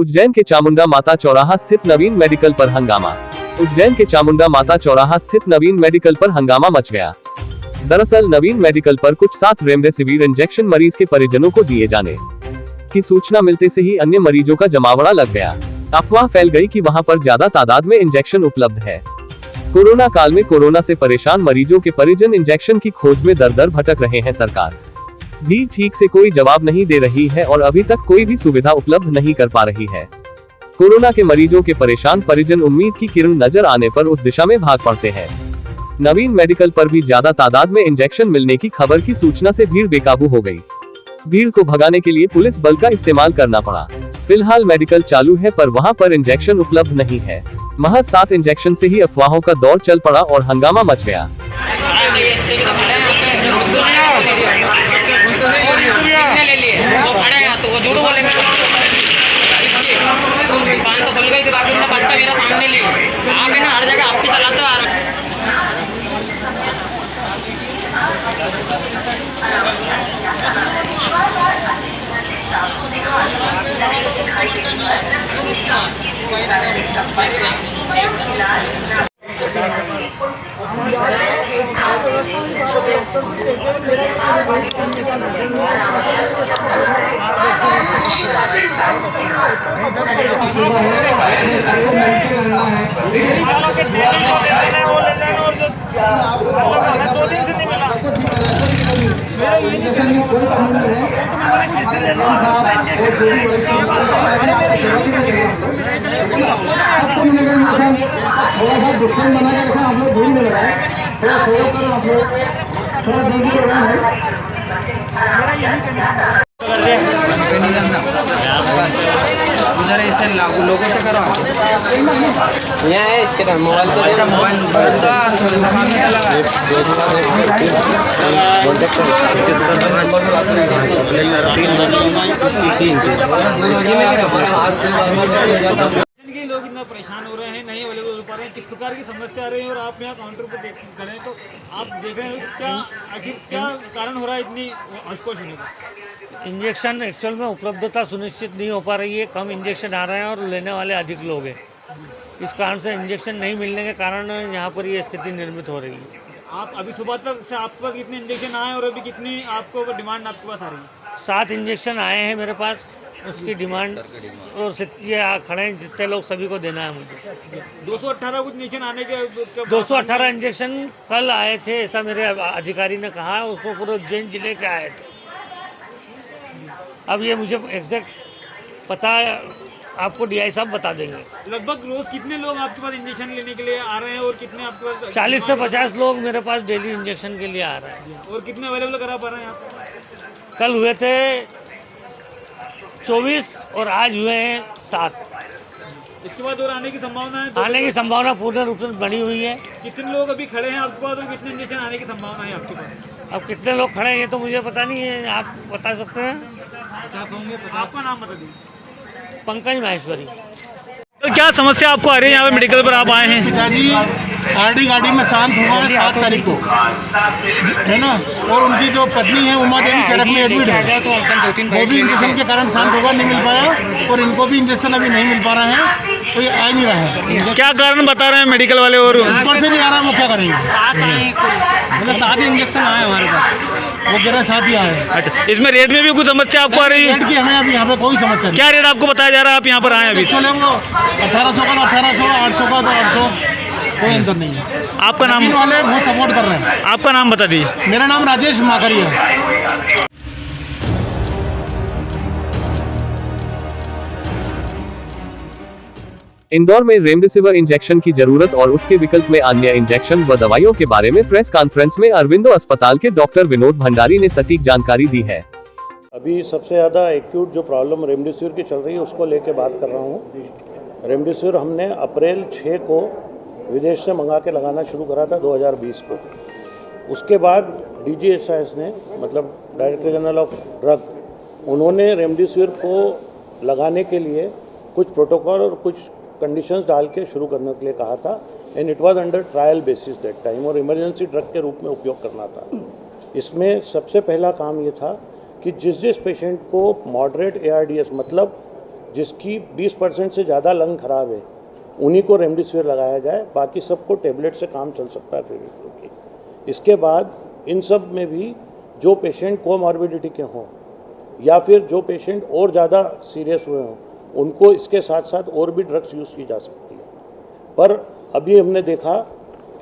उज्जैन के चामुंडा माता चौराहा स्थित नवीन मेडिकल पर हंगामा। उज्जैन के चामुंडा माता चौराहा स्थित नवीन मेडिकल पर हंगामा मच गया। दरअसल नवीन मेडिकल पर कुछ 7 रेमडेसिविर इंजेक्शन मरीज के परिजनों को दिए जाने की सूचना मिलते से ही अन्य मरीजों का जमावड़ा लग गया। अफवाह फैल गई कि वहां पर ज्यादा तादाद में इंजेक्शन उपलब्ध है। कोरोना काल में कोरोना से परेशान मरीजों के परिजन इंजेक्शन की खोज में दर दर भटक रहे हैं। सरकार भी ठीक से कोई जवाब नहीं दे रही है और अभी तक कोई भी सुविधा उपलब्ध नहीं कर पा रही है। कोरोना के मरीजों के परेशान परिजन उम्मीद की किरण नजर आने पर उस दिशा में भाग पड़ते हैं। नवीन मेडिकल पर भी ज्यादा तादाद में इंजेक्शन मिलने की खबर की सूचना से भीड़ बेकाबू हो गई। भीड़ को भगाने के लिए पुलिस बल का इस्तेमाल करना पड़ा। फिलहाल मेडिकल चालू है पर वहां पर इंजेक्शन उपलब्ध नहीं है। महज 7 इंजेक्शन से ही अफवाहों का दौर चल पड़ा और हंगामा मच गया। इंजेक्शन की कोई कमी नहीं है। साहब और जो भी वरिष्ठ आपको सेवा की जाएगी। सबको मिलेगा इंजेक्शन। थोड़ा सा दुश्मन बना के रखा, आप लोग भूल नहीं लगाए। थोड़ा सहयोग करो, आप लोग थोड़ा जल्दी लगाए है। उधर ऐसे लोगों से करो यहाँ है इसके तरफ मोबाइल तो अच्छा मोबाइल थोड़ा सा काम नहीं लगा लोग इतना परेशान हो रहे हैं, नहीं अवेलेबल हो पा रहे हैं, किस प्रकार की समस्या आ रही है और आप यहाँ काउंटर पर खड़े तो आप देख रहे हैं क्या आखिर क्या कारण हो रहा है इतनी हौच-पौच होने का? इंजेक्शन एक्चुअल में उपलब्धता सुनिश्चित नहीं हो पा रही है। कम इंजेक्शन आ रहे हैं और लेने वाले अधिक लोग हैं। इस कारण से इंजेक्शन नहीं मिलने के कारण यहाँ पर ये स्थिति निर्मित हो रही है। आप अभी सुबह तक से आप पर कितने इंजेक्शन आए और अभी कितनी आपको डिमांड आपके पास आ रही है? 7 इंजेक्शन आए हैं मेरे पास, उसकी डिमांड और खड़े हैं जितने लोग सभी को देना है मुझे। 218 कुछ इंजेक्शन आने के 218 इंजेक्शन कल आए थे, ऐसा मेरे अधिकारी ने कहा। उसको पूरे उज्जैन जिले के आए थे। अब ये मुझे एग्जैक्ट पता आपको डीआई साहब बता देंगे। लगभग रोज कितने लोग आपके पास इंजेक्शन लेने के लिए आ रहे हैं और कितने आपके पास? 40 से 50 लोग मेरे पास डेली इंजेक्शन के लिए आ रहे हैं। और कितने अवेलेबल करा पा रहे हैं आप? कल हुए थे 24 और आज हुए हैं 7। इसके बाद और आने की संभावना है? आने की संभावना पूर्ण रूप से बनी हुई है। कितने लोग अभी खड़े हैं आपके पास और कितने इंजेक्शन आने की संभावना है आपके पास? अब कितने लोग खड़े हैं ये तो मुझे पता नहीं है, आप बता सकते हैं? क्या कहूँगे, आपका नाम बता दीजिए। पंकज माहेश्वरी। तो क्या समस्या आपको आ रही है यहाँ पे मेडिकल पर आप आए हैं? पिताजी आरडी गाड़ी में शांत हुआ है 7 तारीख को, है ना, और उनकी जो पत्नी है उमा देवी चरक में एडमिट है। वो भी इंजेक्शन के कारण शांत होगा, नहीं मिल पाया और इनको भी इंजेक्शन अभी नहीं मिल पा रहे हैं, तो ये आ नहीं रहा है। क्या कारण बता रहे हैं मेडिकल वाले? और ऊपर से नहीं आ रहा, वो क्या करेंगे? 7 इंजेक्शन आए हमारे पास, वो कह रहे 7 ही आए। अच्छा, इसमें रेट में भी कुछ समस्या आपको आ रही है? रेट की हमें अभी यहाँ पे कोई समस्या नहीं। क्या रेट आपको बताया जा रहा है? आप यहाँ पर आए अभी? चले वो 1800 का तो 1800, 800 का तो 800, कोई अंतर नहीं है। आपका नाम? वाले वो सपोर्ट कर रहे हैं। आपका नाम बता दीजिए। मेरा नाम राजेश माकरी है। इंदौर में रेमडेसिविर इंजेक्शन की जरूरत और उसके विकल्प में अन्य इंजेक्शन व दवाइयों के बारे में प्रेस कॉन्फ्रेंस में अरविंदो अस्पताल के डॉक्टर विनोद भंडारी ने सटीक जानकारी दी है। अभी सबसे ज़्यादा एक्यूट जो प्रॉब्लम रेमडेसिविर की चल रही है उसको लेके बात कर रहा हूँ। रेमडेसिविर हमने अप्रैल 6 को विदेश से मंगा के लगाना शुरू करा था 2020 को। उसके बाद DGSIS ने, मतलब डायरेक्टर जनरल ऑफ ड्रग, उन्होंने रेमडेसिविर को लगाने के लिए कुछ प्रोटोकॉल और कुछ कंडीशंस डाल के शुरू करने के लिए कहा था। And it was under trial basis that time, और इमरजेंसी ड्रग के रूप में उपयोग करना था। इसमें सबसे पहला काम ये था कि जिस पेशेंट को मॉडरेट ARDS, मतलब जिसकी 20% से ज़्यादा लंग खराब है, उन्हीं को रेमडेसिविर लगाया जाए, बाकी सबको टेबलेट से काम चल सकता है फेविक्विक की। इसके बाद इन सब में भी जो पेशेंट कोमॉर्बिडिटी के हों या फिर जो पेशेंट और ज़्यादा सीरियस हुए हों, उनको इसके साथ साथ और भी ड्रग्स यूज़ की जा सकती है। पर अभी हमने देखा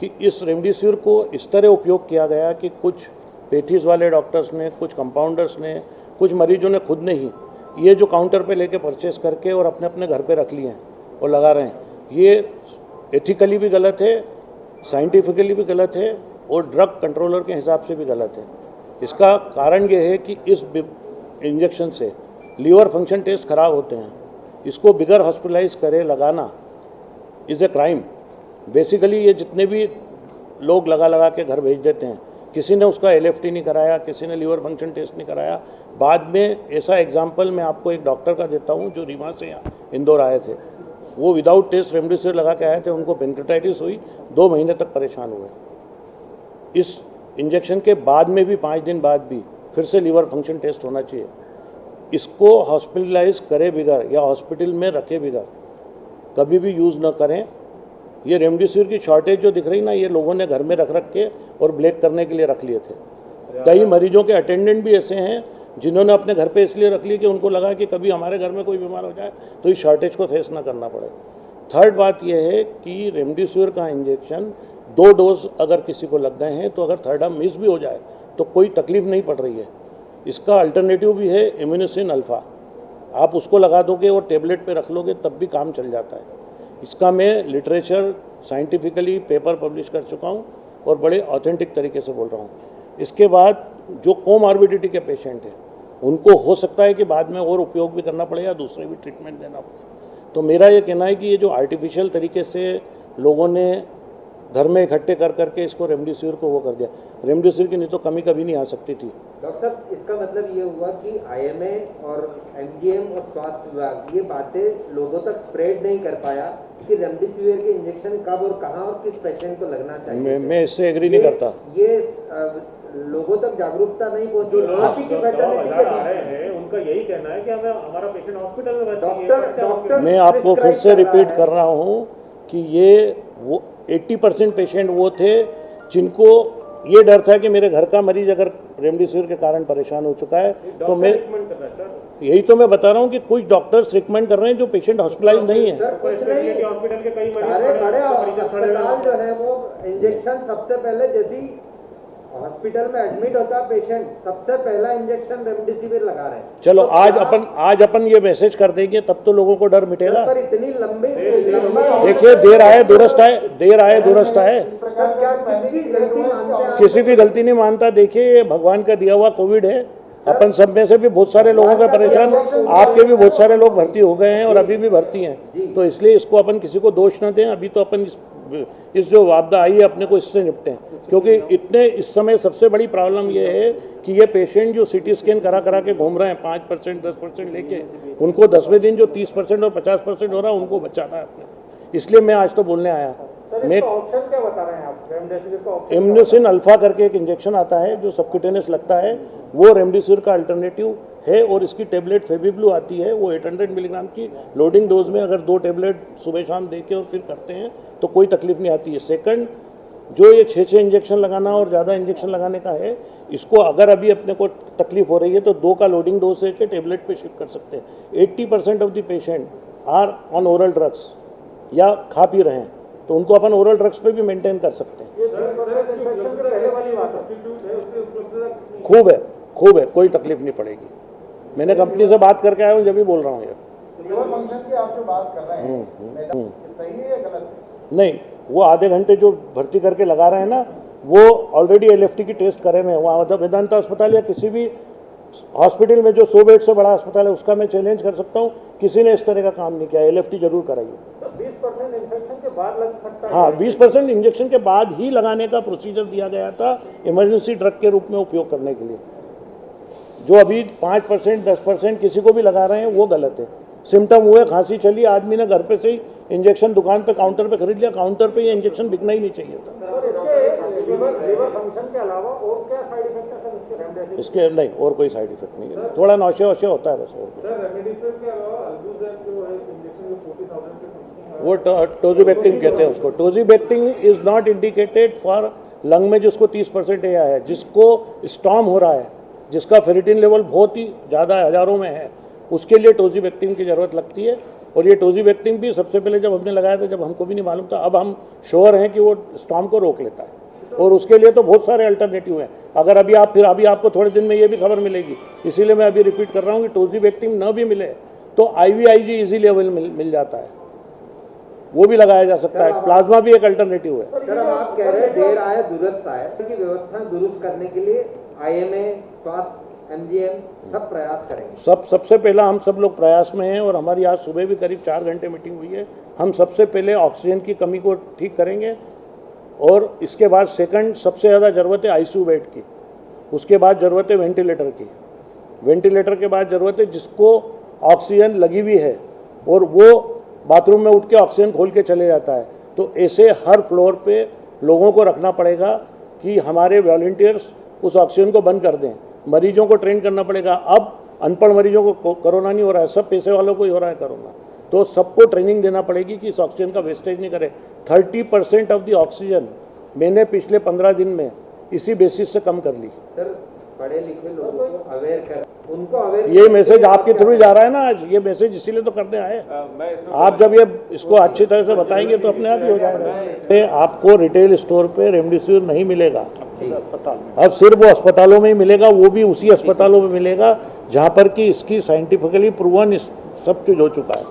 कि इस रेमडेसिविर को इस तरह उपयोग किया गया कि कुछ पैथीज वाले डॉक्टर्स ने, कुछ कंपाउंडर्स ने, कुछ मरीजों ने खुद ने ही ये जो काउंटर पे लेके परचेस करके और अपने अपने घर पे रख लिए हैं और लगा रहे हैं। ये एथिकली भी गलत है, साइंटिफिकली भी गलत है और ड्रग कंट्रोलर के हिसाब से भी गलत है। इसका कारण ये है कि इस इंजेक्शन से लीवर फंक्शन टेस्ट खराब होते हैं। इसको बिगर हॉस्पिटलाइज करे लगाना इज़ ए क्राइम। बेसिकली ये जितने भी लोग लगा के घर भेज देते हैं, किसी ने उसका LFT नहीं कराया, किसी ने लीवर फंक्शन टेस्ट नहीं कराया। बाद में ऐसा एग्जाम्पल मैं आपको एक डॉक्टर का देता हूँ जो रीवा से यहाँ इंदौर आए थे। वो विदाउट टेस्ट रेमडेसिविर लगा के आए थे, उनको पेनक्रेटाइटिस हुई, 2 महीने तक परेशान हुए। इस इंजेक्शन के बाद में भी 5 दिन बाद भी फिर से लीवर फंक्शन टेस्ट होना चाहिए। इसको हॉस्पिटलाइज करे बिगर या हॉस्पिटल में रखे बिगर कभी भी यूज़ न करें। ये रेमडेसिविर की शॉर्टेज जो दिख रही ना, ये लोगों ने घर में रख के और ब्लैक करने के लिए रख लिए थे। कई मरीजों के अटेंडेंट भी ऐसे हैं जिन्होंने अपने घर पे इसलिए रख लिए कि उनको लगा कि कभी हमारे घर में कोई बीमार हो जाए तो इस शॉर्टेज को फेस ना करना पड़े। थर्ड बात यह है कि रेमडेसिविर का इंजेक्शन 2 डोज अगर किसी को लग गए हैं तो अगर थर्ड मिस भी हो जाए तो कोई तकलीफ नहीं पड़ रही है। इसका अल्टरनेटिव भी है इम्यूनोसिन अल्फ़ा, आप उसको लगा दोगे और टेबलेट पे रख लोगे तब भी काम चल जाता है। इसका मैं लिटरेचर साइंटिफिकली पेपर पब्लिश कर चुका हूँ और बड़े ऑथेंटिक तरीके से बोल रहा हूँ। इसके बाद जो कोमॉर्बिडिटी के पेशेंट हैं उनको हो सकता है कि बाद में और उपयोग भी करना पड़े या दूसरे भी ट्रीटमेंट देना पड़े। तो मेरा ये कहना है कि ये जो आर्टिफिशियल तरीके से लोगों ने घर में इकट्ठे कर करके इसको रेमडेसिविर को वो कर दिया, रेमडेसिविर की नहीं तो कमी कभी नहीं आ सकती थी। डॉक्टर साहब, इसका मतलब ये हुआ कि IMA और MGM और स्वास्थ्य विभाग ये बातें लोगों तक स्प्रेड नहीं कर पाया कि रेमडेसिविर के इंजेक्शन कब और कहां और किस पेशेंट को लगना चाहिए। मैं इससे एग्री नहीं करता। ये लोगों तक जागरूकता नहीं पहुंची। उनका यही कहना है कि हमें हमारा पेशेंट हॉस्पिटल में डॉक्टर मैं आपको फिर से रिपीट कर रहा हूँ कि ये वो 80% पेशेंट वो थे जिनको ये डर था कि मेरे घर का मरीज अगर रेमडेसिविर के कारण परेशान हो चुका है तो मैं यही तो मैं बता रहा हूँ कि कुछ डॉक्टर्स रिकमेंड कर रहे हैं जो पेशेंट हॉस्पिटलाइज नहीं है। हॉस्पिटल के कई बड़े अस्पताल जो है वो इंजेक्शन सबसे पहले जैसी हॉस्पिटल में एडमिट होता है पेशेंट, सबसे पहला इंजेक्शन रेमडेसिविर लगा रहे हैं। चलो तो आज अपन ये मैसेज कर देंगे तब तो लोगों को डर मिटेगा। पर इतनी लंबी देखिए देर आए दुरुस्त है, देर आए दुरुस्त है। किसी की गलती नहीं मानता। देखिए ये भगवान का दिया हुआ कोविड है। अपन सब में से भी बहुत सारे लोगों का परेशान, आपके भी बहुत सारे लोग भर्ती हो गए हैं और अभी भी भर्ती हैं, तो इसलिए इसको अपन किसी को दोष न दें। अभी तो अपन इस जो आपदा आई है अपने को इससे निपटें, क्योंकि इतने इस समय सबसे बड़ी प्रॉब्लम ये है कि ये पेशेंट जो CT स्कैन करा के घूम रहे हैं 5% 10% लेके, उनको 10वें दिन जो 30% और 50% हो रहा है उनको बचाना है अपने। इसलिए मैं आज तो बोलने आया। मैं ऑप्शन क्या बता रहे हैं आप रेमडेसिविर का? इम्यूनोसिन अल्फा करके एक इंजेक्शन आता है जो सबक्यूटेनियस लगता है, वो रेमडेसिविर का अल्टरनेटिव है। और इसकी टेबलेट फेविब्लू आती है, वो 800 मिलीग्राम की लोडिंग डोज में अगर 2 टेबलेट सुबह शाम दे के और फिर करते हैं तो कोई तकलीफ नहीं आती है। सेकंड, जो ये 6 इंजेक्शन लगाना और ज़्यादा इंजेक्शन लगाने का है, इसको अगर अभी अपने को तकलीफ हो रही है तो 2 का लोडिंग डोज से टेबलेट पे शिफ्ट कर सकते हैं। 80% of the patient are on oral drugs या खा पी रहे हैं, तो उनको अपन ओरल ड्रग्स पे भी मेंटेन कर सकते हैं। खूब है, कोई तकलीफ नहीं पड़ेगी। मैंने कंपनी से बात करके आया हूँ, जब भी बोल रहा हूँ यार। लीवर फंक्शन की आप जो बात कर रहे हैं, सही है या गलत? नहीं, वो आधे घंटे जो भर्ती करके लगा रहे हैं ना, वो ऑलरेडी LFT की टेस्ट करे में। वहाँ वेदांता अस्पताल या किसी भी हॉस्पिटल में जो 100 बेड से बड़ा अस्पताल है उसका मैं चैलेंज कर सकता हूँ, किसी ने इस तरह का काम नहीं किया। LFT जरूर कराइए। 20% इंफेक्शन के बाद लग सकता है। हाँ, 20% इंजेक्शन के बाद ही लगाने का प्रोसीजर दिया गया था इमरजेंसी ड्रग के रूप में उपयोग करने के लिए। जो अभी 5% 10% किसी को भी लगा रहे हैं वो गलत है। सिम्टम हुए, खांसी चली, आदमी ने घर पे से ही इंजेक्शन दुकान पे काउंटर पे खरीद लिया। काउंटर पे ये इंजेक्शन बिकना ही नहीं चाहिए था। इसके नहीं और कोई साइड इफेक्ट नहीं है, थोड़ा नौशे वौशे होता है बस। वो टोजीबेक्टिन कहते हैं उसको। टोजीबेक्टिन is not indicated for lung में जिसको 30% एया है, जिसको स्टॉर्म हो रहा है, जिसका फेरिटिन लेवल बहुत ही ज़्यादा हज़ारों में है, उसके लिए टोजीबेक्टिन की ज़रूरत लगती है। और ये टोजीबेक्टिन भी सबसे पहले जब हमने लगाया था, जब हमको भी नहीं मालूम था, अब हम श्योर हैं कि वो स्टॉर्म को रोक लेता है। और उसके लिए तो बहुत सारे अल्टरनेटिव हैं। अगर अभी आपको थोड़े दिन में ये भी खबर मिलेगी, इसीलिए मैं अभी रिपीट कर रहा हूँ कि टोजीबेक्टिन न भी मिले तो IVIG इजीली अवेलेबल मिल जाता है, वो भी लगाया जा सकता है। प्लाज्मा भी एक अल्टरनेटिव है। सर, अब आप कह रहे हैं देर आए दुरुस्त आए की व्यवस्था दुरुस्त करने के लिए IMA, स्वास्थ्य, MGM सब प्रयास करेंगे। सबसे पहला हम सब लोग प्रयास में हैं और हमारी आज सुबह भी करीब 4 घंटे मीटिंग हुई है। हम सबसे पहले ऑक्सीजन की कमी को ठीक करेंगे और इसके बाद सेकंड सबसे ज़्यादा ज़रूरत है ICU बेड की, उसके बाद ज़रूरत है वेंटिलेटर की, वेंटिलेटर के बाद ज़रूरत है जिसको ऑक्सीजन लगी हुई है और वो बाथरूम में उठ के ऑक्सीजन खोल के चले जाता है। तो ऐसे हर फ्लोर पे लोगों को रखना पड़ेगा कि हमारे वॉलंटियर्स उस ऑक्सीजन को बंद कर दें। मरीजों को ट्रेन करना पड़ेगा। अब अनपढ़ मरीजों को कोरोना नहीं हो रहा है, सब पैसे वालों को ही हो रहा है कोरोना, तो सबको ट्रेनिंग देना पड़ेगी कि इस ऑक्सीजन का वेस्टेज नहीं करे। 30% ऑफ द ऑक्सीजन मैंने पिछले 15 दिन में इसी बेसिस से कम कर ली। सर, पढ़े लिखे लोगों को अवेयर कर, उनको अवेयर, ये मैसेज आपके थ्रू जा रहा है ना आज, ये मैसेज इसीलिए तो करने आए। आप जब ये इसको अच्छी तरह से बताएंगे तो अपने आप ही हो जाएगा। आपको रिटेल स्टोर पे रेमडेसिविर नहीं मिलेगा, अब सिर्फ वो अस्पतालों में ही मिलेगा, वो भी उसी अस्पतालों में मिलेगा जहाँ पर कि इसकी साइंटिफिकली प्रूवन सब चीज हो चुका है।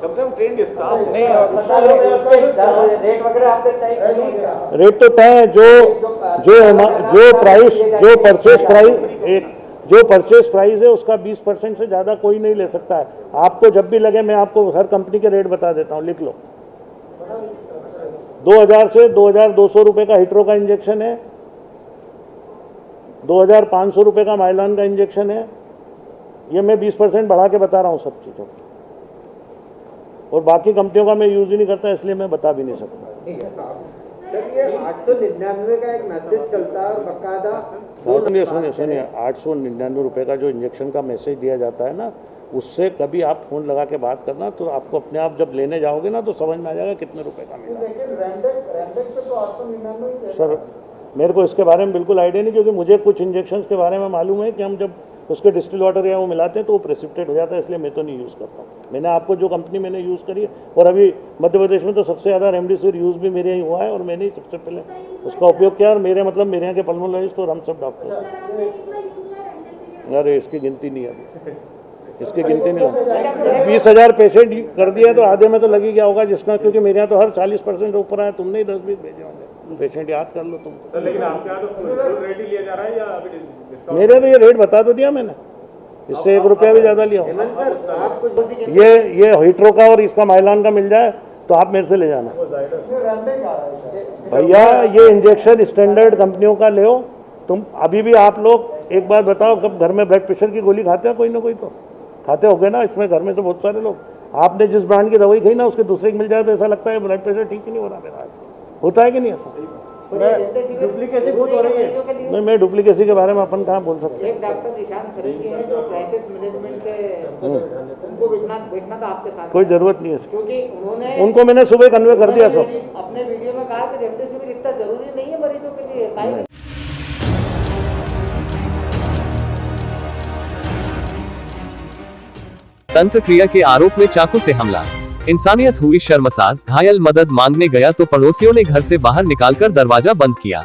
रेट तो तय है, जो परचेस प्राइस है उसका 20% से ज़्यादा कोई नहीं ले सकता है। आपको जब भी लगे मैं आपको हर कंपनी के रेट बता देता हूँ, लिख लो। 2000 से 2200 रुपये का हिट्रो का इंजेक्शन है, 2500 रुपये का माइलान का इंजेक्शन है। ये मैं 20% बढ़ा के बता रहा हूँ सब चीज़ों को, और बाकी कंपनियों का मैं यूज़ ही नहीं करता, इसलिए मैं बता भी नहीं सकता। सर, ये 899 का एक मैसेज चलता है और बकायदा सुनिए 899 रुपये का जो इंजेक्शन का मैसेज दिया जाता है ना, उससे कभी आप फ़ोन लगा के बात करना तो आपको अपने आप जब लेने जाओगे ना तो समझ में आ जाएगा कितने रुपए का मिला। सर, मेरे को इसके बारे में बिल्कुल आइडिया नहीं, क्योंकि मुझे कुछ इंजेक्शंस के बारे में मालूम है कि हम जब उसके डिस्टिल वाटर या वो मिलाते हैं तो वो प्रेसिपिटेट हो जाता है, इसलिए मैं तो नहीं यूज़ करता हूँ। मैंने आपको जो कंपनी मैंने यूज़ करी है, और अभी मध्य प्रदेश में तो सबसे ज़्यादा रेमडेसिविर यूज़ भी मेरे यहाँ हुआ है और मैंने ही सबसे पहले उसका उपयोग किया, और मेरे मतलब मेरे यहाँ के पल्मोनोलॉजिस्ट और हम सब डॉक्टर। अरे इसकी गिनती नहीं है अभी, इसकी गिनती नहीं है। 20,000 पेशेंट कर दिया तो आधे में तो लगी गया होगा जिसका, क्योंकि मेरे यहाँ तो हर 40% ऊपर आया, तुमने ही 10-20 भेजे होंगे पेशेंट, याद कर लो तुम। लेकिन आपके यहाँ तो रेट ही लिया जा रहा है या अभी मेरे तो ये रेट बता तो दिया मैंने, इससे 1 रुपया भी ज़्यादा लिया। ये हिट्रो का और इसका माइलान का मिल जाए तो आप मेरे से ले जाना भैया। ये इंजेक्शन स्टैंडर्ड कंपनियों का ले, तुम अभी भी आप लोग एक बात बताओ, कब घर में ब्लड प्रेशर की गोली खाते हैं? कोई ना कोई तो खाते होगे ना, इसमें घर में तो बहुत सारे लोग। आपने जिस ब्रांड की दवाई खाई ना उसके दूसरे की मिल जाए तो ऐसा लगता है ब्लड प्रेशर ठीक ही नहीं हो रहा मेरा। होता है कि नहीं ऐसा? डुप्लीकेसी बहुत हो रही है। नहीं, मैं डुप्लीकेसी के बारे में अपन कहाँ बोल सकते हैं। एक डॉक्टर निशान खरीदे हैं जो क्राइसिस मैनेजमेंट के, उनको बैठना था आपके साथ, कोई जरूरत नहीं है, क्योंकि उनको मैंने सुबह कन्वे कर दिया सब। अपने वीडियो में कहा कि रेमडेसिविर इतना जरूरी नहीं है मरीजों के लिए। तंत्र क्रिया के आरोप में चाकू से हमला, इंसानियत हुई शर्मसार, घायल मदद मांगने गया तो पड़ोसियों ने घर से बाहर निकालकर दरवाजा बंद किया।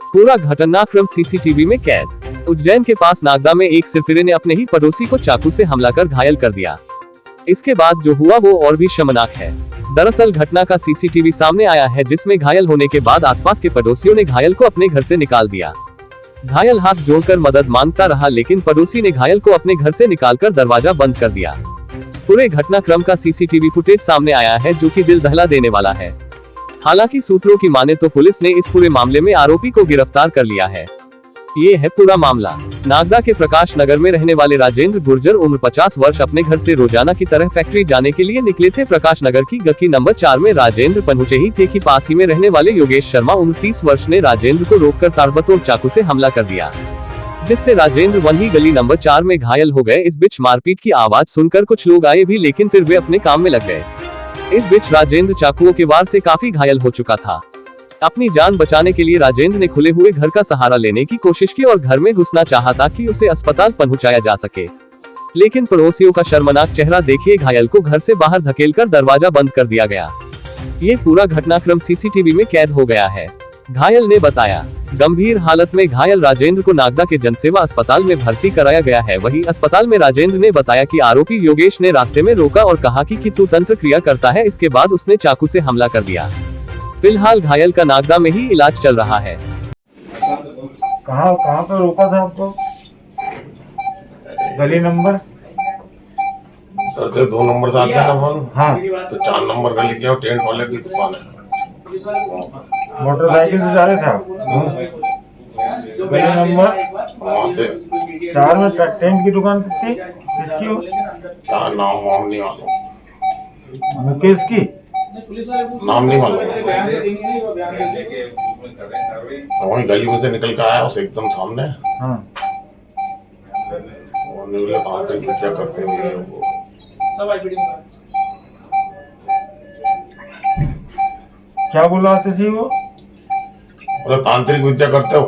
पूरा घटनाक्रम सीसीटीवी में कैद। उज्जैन के पास नागदा में एक सिरफिरे ने अपने ही पड़ोसी को चाकू से हमला कर घायल कर दिया। इसके बाद जो हुआ वो और भी शर्मनाक है। दरअसल घटना का सीसीटीवी सामने आया है, जिसमें घायल होने के बाद आसपास के पड़ोसियों ने घायल को अपने घर से निकाल दिया। घायल हाथ जोड़कर मदद मांगता रहा, लेकिन पड़ोसी ने घायल को अपने घर से निकालकर दरवाजा बंद कर दिया। पूरे घटनाक्रम का सीसीटीवी फुटेज सामने आया है, जो कि दिल दहला देने वाला है। हालांकि सूत्रों की माने तो पुलिस ने इस पूरे मामले में आरोपी को गिरफ्तार कर लिया है। ये है पूरा मामला। नागदा के प्रकाश नगर में रहने वाले राजेंद्र गुर्जर उम्र 50 वर्ष अपने घर से रोजाना की तरह फैक्ट्री जाने के लिए निकले थे। प्रकाश नगर की गकी नंबर 4 में राजेंद्र पहुंचे ही थे कि पास ही में रहने वाले योगेश शर्मा उम्र 30 वर्ष ने राजेंद्र को रोककर ताबड़तोड़ चाकू से हमला कर दिया, जिससे राजेंद्र वहीं गली नंबर 4 में घायल हो गए। इस बीच मारपीट की आवाज सुनकर कुछ लोग आए भी, लेकिन फिर वे अपने काम में लग गए। इस बीच राजेंद्र चाकुओं के वार से काफी घायल हो चुका था। अपनी जान बचाने के लिए राजेंद्र ने खुले हुए घर का सहारा लेने की कोशिश की और घर में घुसना चाहा ताकि उसे अस्पताल पहुंचाया जा सके, लेकिन पड़ोसियों का शर्मनाक चेहरा देखिए घायल को घर से बाहर धकेलकर दरवाजा बंद कर दिया गया। ये पूरा घटनाक्रम सीसीटीवी में कैद हो गया है। घायल ने बताया, गंभीर हालत में घायल राजेंद्र को नागदा के जनसेवा अस्पताल में भर्ती कराया गया है। वहीं अस्पताल में राजेंद्र ने बताया कि आरोपी योगेश ने रास्ते में रोका और कहा कि तू तंत्र क्रिया करता है। इसके बाद उसने चाकू से हमला कर दिया। फिलहाल घायल का नागदा में ही इलाज चल रहा है। कहाँ पर रोका था आपको? गली नंबर सर से 2 नंबर से आते हैं ना अपन। हाँ, तो 4 नंबर गली के टेंट वाले की दुकान है। मोटरसाइकिल से जा रहे थे आप? गली नंबर वहाँ से 4 में टेंट की दुकान थी। किसकी हो? क्या नाम वाम नहीं मालूम। मुकेश की? नाम नहीं मालूम। वही गली में से निकल के आया उसे एकदम सामने। हाँ, तांत्रिक विद्या करते हुए क्या बुलाते थे वो? बोले तांत्रिक विद्या करते हो।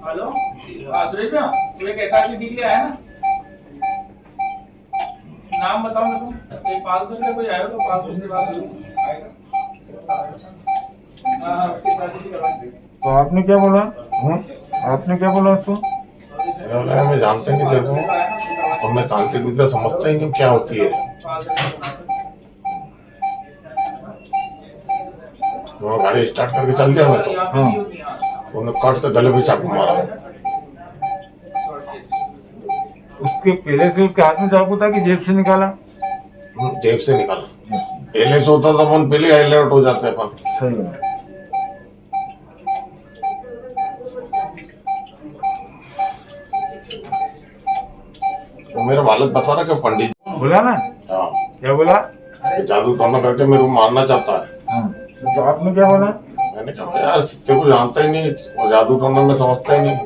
हेलो सुरेश भैया, तू एक एचआरसी डिग्री आया ना, नाम बताओ ना तुम। एक 500 का कोई आया तो 500 से बात करो। तो आपने क्या बोला? आपने क्या बोला उसको? मैं जानते नहीं तेरे को, और मैं तांत्रिक विद्या समझता ही नहीं क्या होती है। वो गाड़ी स्टार्ट करके चल गया मैं तो उन्हें कट से गले पे चाकू मारा। उसके पहले से उसके हाथ में चाकू था कि जेब से निकाला? जेब से निकाला। पहले से होता था मन पहले अलर्ट हो जाते अपन। सही है। तो मेरा मालिक बता रहा कि पंडित बोला ना? हाँ, क्या बोला? जादू टोना करके मेरे को मारना चाहता है। हाँ, तो आपने क्या बोला? मैंने कहा यार तेरे को जानता ही नहीं और जादू टोना में समझता ही नहीं।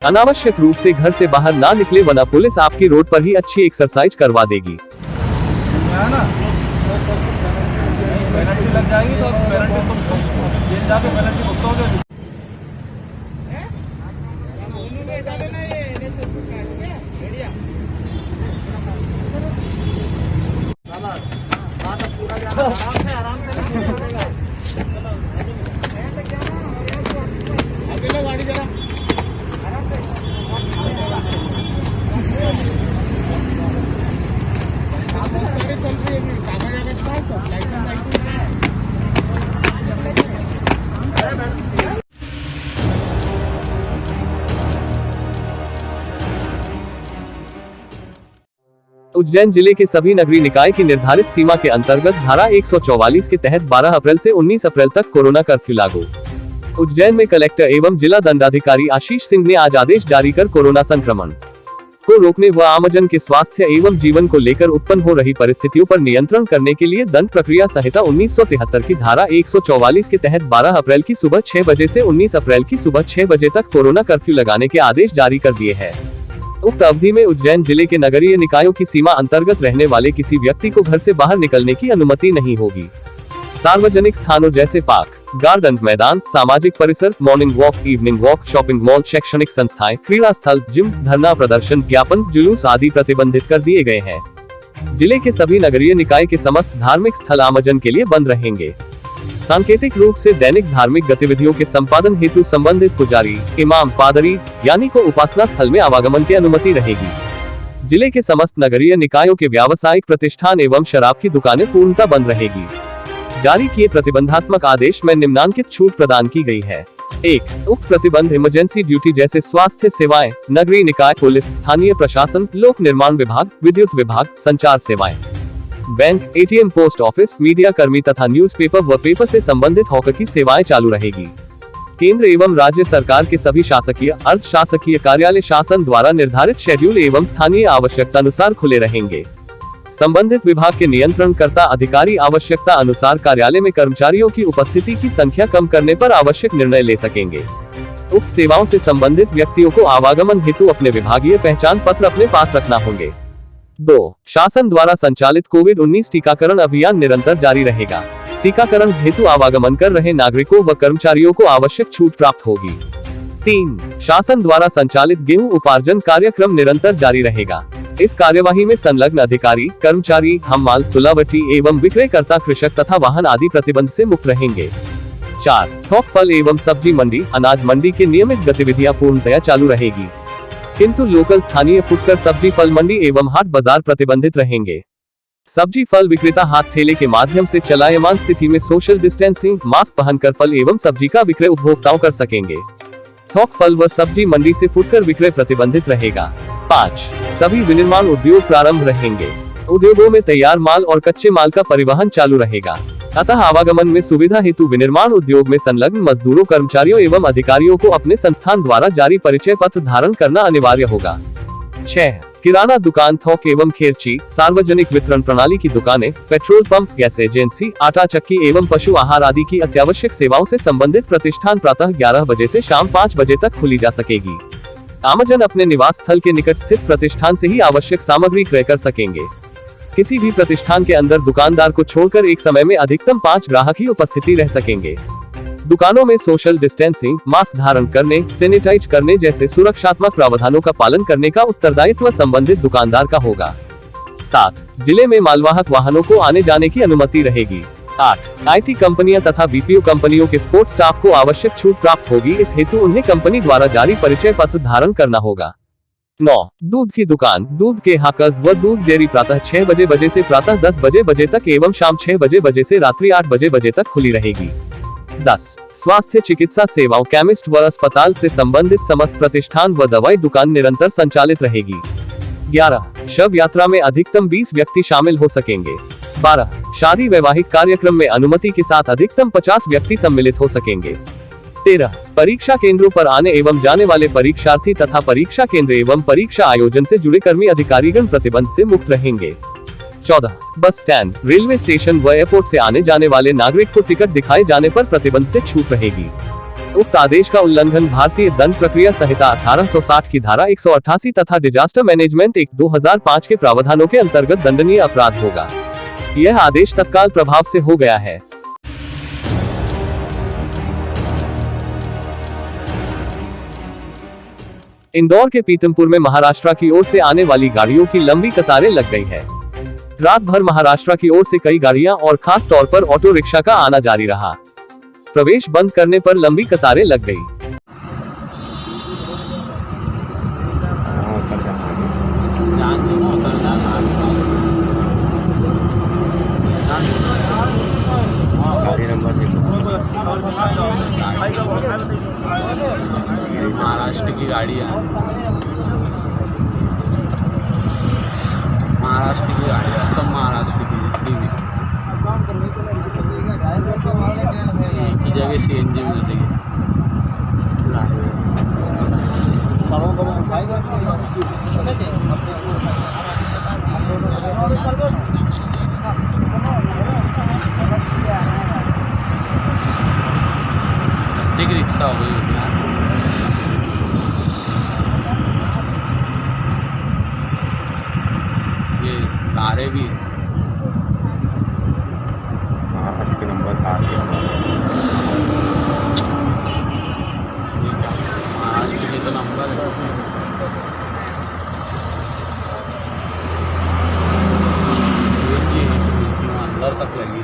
अनावश्यक रूप से घर से बाहर ना निकले, वरना पुलिस आपकी रोड पर ही अच्छी एक्सरसाइज करवा देगी। लग जाएगी तो जेल जाके पेनल्टी भुगतोगे। गाड़ी जरा उज्जैन जिले के सभी नगरीय निकाय की निर्धारित सीमा के अंतर्गत धारा 144 के तहत 12 अप्रैल से 19 अप्रैल तक कोरोना कर्फ्यू लागू। उज्जैन में कलेक्टर एवं जिला दंडाधिकारी आशीष सिंह ने आज आदेश जारी कर कोरोना संक्रमण को रोकने व आमजन के स्वास्थ्य एवं जीवन को लेकर उत्पन्न हो रही परिस्थितियों पर नियंत्रण करने के लिए दंड प्रक्रिया संहिता 1973 की धारा 144 के तहत 12 अप्रैल की सुबह 6 बजे से 19 अप्रैल की सुबह 6 बजे तक कोरोना कर्फ्यू लगाने के आदेश जारी कर दिए हैं। उक्त अवधि में उज्जैन जिले के नगरीय निकायों की सीमा अंतर्गत रहने वाले किसी व्यक्ति को घर से बाहर निकलने की अनुमति नहीं होगी। सार्वजनिक स्थानों जैसे पार्क, गार्डन, मैदान, सामाजिक परिसर, morning walk, evening walk, shopping mall, शैक्षणिक संस्थाएं, क्रीड़ा स्थल, जिम, धरना प्रदर्शन, ज्ञापन, जुलूस आदि प्रतिबंधित कर दिए गए हैं। जिले के सभी नगरीय निकाय के समस्त धार्मिक स्थल आमजन के लिए बंद रहेंगे। सांकेतिक रूप से दैनिक धार्मिक गतिविधियों के संपादन हेतु संबंधित पुजारी, इमाम, पादरी यानी को उपासना स्थल में आवागमन की अनुमति रहेगी। जिले के समस्त नगरीय निकायों के व्यावसायिक प्रतिष्ठान एवं शराब की दुकानें पूर्णतः बंद रहेगी। जारी किए प्रतिबंधात्मक आदेश में निम्नांकित छूट प्रदान की गई है। 1. उक्त प्रतिबंध इमरजेंसी ड्यूटी जैसे स्वास्थ्य सेवाएं, नगरीय निकाय, पुलिस, स्थानीय प्रशासन, लोक निर्माण विभाग, विद्युत विभाग, संचार सेवाएं, bank, ATM, post office, media कर्मी तथा न्यूज़पेपर व पेपर से संबंधित हॉकर की सेवाएं चालू रहेगी। केंद्र एवं राज्य सरकार के सभी शासकीय, अर्ध शासकीय कार्यालय शासन द्वारा निर्धारित शेड्यूल एवं स्थानीय आवश्यकता अनुसार खुले रहेंगे। संबंधित विभाग के नियंत्रणकर्ता अधिकारी आवश्यकता अनुसार कार्यालय में कर्मचारियों की उपस्थिति की संख्या कम करने पर आवश्यक निर्णय ले सकेंगे। उक्त सेवाओं से संबंधित व्यक्तियों को आवागमन हेतु अपने विभागीय पहचान पत्र अपने पास रखना होंगे। 2. शासन द्वारा संचालित कोविड-19 टीकाकरण अभियान निरंतर जारी रहेगा। टीकाकरण हेतु आवागमन कर रहे नागरिकों व कर्मचारियों को आवश्यक छूट प्राप्त होगी। 3. शासन द्वारा संचालित गेहूं उपार्जन कार्यक्रम निरंतर जारी रहेगा। इस कार्यवाही में संलग्न अधिकारी, कर्मचारी, हम्माल, तुलावटी एवं विक्रयकर्ता, कृषक तथा वाहन आदि प्रतिबंध से मुक्त रहेंगे। 4. थोक फल एवं सब्जी मंडी, अनाज मंडी की नियमित गतिविधियां पूर्णतया चालू रहेगी, किंतु लोकल स्थानीय फुटकर सब्जी फल मंडी एवं हाट बाजार प्रतिबंधित रहेंगे। सब्जी फल विक्रेता हाथ ठेले के माध्यम से चलायमान स्थिति में सोशल डिस्टेंसिंग, मास्क पहनकर फल एवं सब्जी का विक्रय उपभोक्ताओं कर सकेंगे। थोक फल व सब्जी मंडी से फुटकर विक्रय प्रतिबंधित रहेगा। 5. सभी विनिर्माण उद्योग प्रारंभ रहेंगे। उद्योगों में तैयार माल और कच्चे माल का परिवहन चालू रहेगा, अतः आवागमन में सुविधा हेतु विनिर्माण उद्योग में संलग्न मजदूरों, कर्मचारियों एवं अधिकारियों को अपने संस्थान द्वारा जारी परिचय पत्र धारण करना अनिवार्य होगा। 6. किराना दुकान, थोक एवं खेरची, सार्वजनिक वितरण प्रणाली की दुकानें, पेट्रोल पंप, गैस एजेंसी, आटा चक्की एवं पशु आहार आदि की अत्यावश्यक सेवाओं से संबंधित प्रतिष्ठान प्रातः 11 बजे से शाम 5 बजे तक खुली जा सकेगी। आमजन अपने निवास स्थल के निकट स्थित प्रतिष्ठान से ही आवश्यक सामग्री क्रय कर सकेंगे। किसी भी प्रतिष्ठान के अंदर दुकानदार को छोड़कर एक समय में अधिकतम 5 ग्राहक ही उपस्थिति रह सकेंगे। दुकानों में सोशल डिस्टेंसिंग, मास्क धारण करने, सैनिटाइज करने जैसे सुरक्षात्मक प्रावधानों का पालन करने का उत्तरदायित्व संबंधित दुकानदार का होगा। 7. जिले में मालवाहक वाहनों को आने जाने की अनुमति रहेगी। 8. आईटी कंपनियां तथा बीपीओ कंपनियों के सपोर्ट स्टाफ को आवश्यक छूट प्राप्त होगी, इस हेतु उन्हें कंपनी द्वारा जारी परिचय पत्र धारण करना होगा। 9. दूध की दुकान, दूध के हाकर्स व दूध डेयरी प्रातः 6 बजे से प्रातः 10 बजे तक एवं शाम 6 बजे से रात्रि 8 बजे तक खुली रहेगी। 10. स्वास्थ्य चिकित्सा सेवाओं, केमिस्ट व अस्पताल से संबंधित समस्त प्रतिष्ठान व दवाई दुकान निरंतर संचालित रहेगी। 11. शव यात्रा में अधिकतम 20 व्यक्ति शामिल हो सकेंगे। 12. शादी वैवाहिक कार्यक्रम में अनुमति के साथ अधिकतम 50 व्यक्ति सम्मिलित हो सकेंगे। 13. परीक्षा केंद्रों पर आने एवं जाने वाले परीक्षार्थी तथा परीक्षा केंद्र एवं परीक्षा आयोजन से जुड़े कर्मी अधिकारीगण प्रतिबंध से मुक्त रहेंगे। 14. बस स्टैंड, रेलवे स्टेशन व एयरपोर्ट से आने जाने वाले नागरिक को टिकट दिखाए जाने पर प्रतिबंध से छूट रहेगी। उक्त आदेश का उल्लंघन भारतीय दंड प्रक्रिया संहिता 1860 की धारा 188 तथा डिजास्टर मैनेजमेंट एक्ट 2005 के प्रावधानों के अंतर्गत दंडनीय अपराध होगा। यह आदेश तत्काल प्रभाव से हो गया है। इंदौर के पीतमपुर में महाराष्ट्र की ओर से आने वाली गाड़ियों की लंबी कतारें लग गई है। रात भर महाराष्ट्र की ओर से कई गाड़ियां और खास तौर पर ऑटो रिक्शा का आना जारी रहा। प्रवेश बंद करने पर लंबी कतारें लग गई। महाराष्ट्र की गाड़ी है, महाराष्ट्र की गाड़ी है, सब महाराष्ट्र की जितनी भी एक ही जगह CNG मिल रही है। अधिक रिक्शा हो गई ये कारें भी महाराष्ट्र के नंबर आ गया। महाराष्ट्र के तो नंबर अंदर तक लगी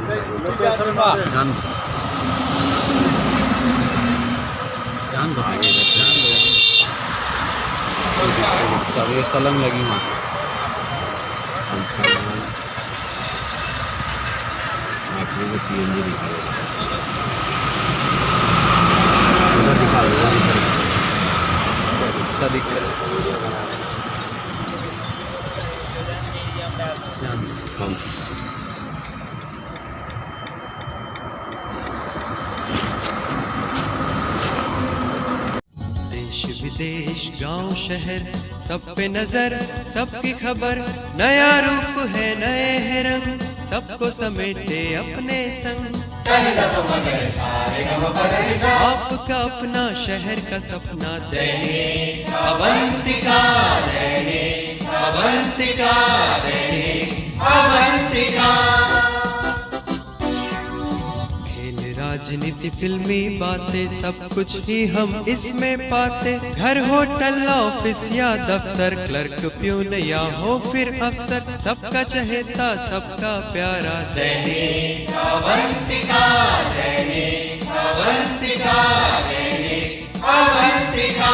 ध्यान दो सब ये सलंग लगी वहाँ CNG दिखा दूंगा रिक्शा दिख रहा है वीडियो बना रहे हैं। देश विदेश गांव शहर सब पे नजर सबकी खबर, नया रूप है नए है रंग, सबको समेटे अपने संग। आपका अपना शहर का सपना दैनिक अवंतिका, दैनिक अवंतिका, दैनिक अवंतिका। राजनीति फिल्मी बातें सब कुछ ही हम इसमें पाते, घर होटल ऑफिस या दफ्तर, क्लर्क प्यून या हो फिर अफसर, सबका चहेता सबका प्यारा दैनिक अवंतिका, दैनिक अवंतिका, दैनिक अवंतिका।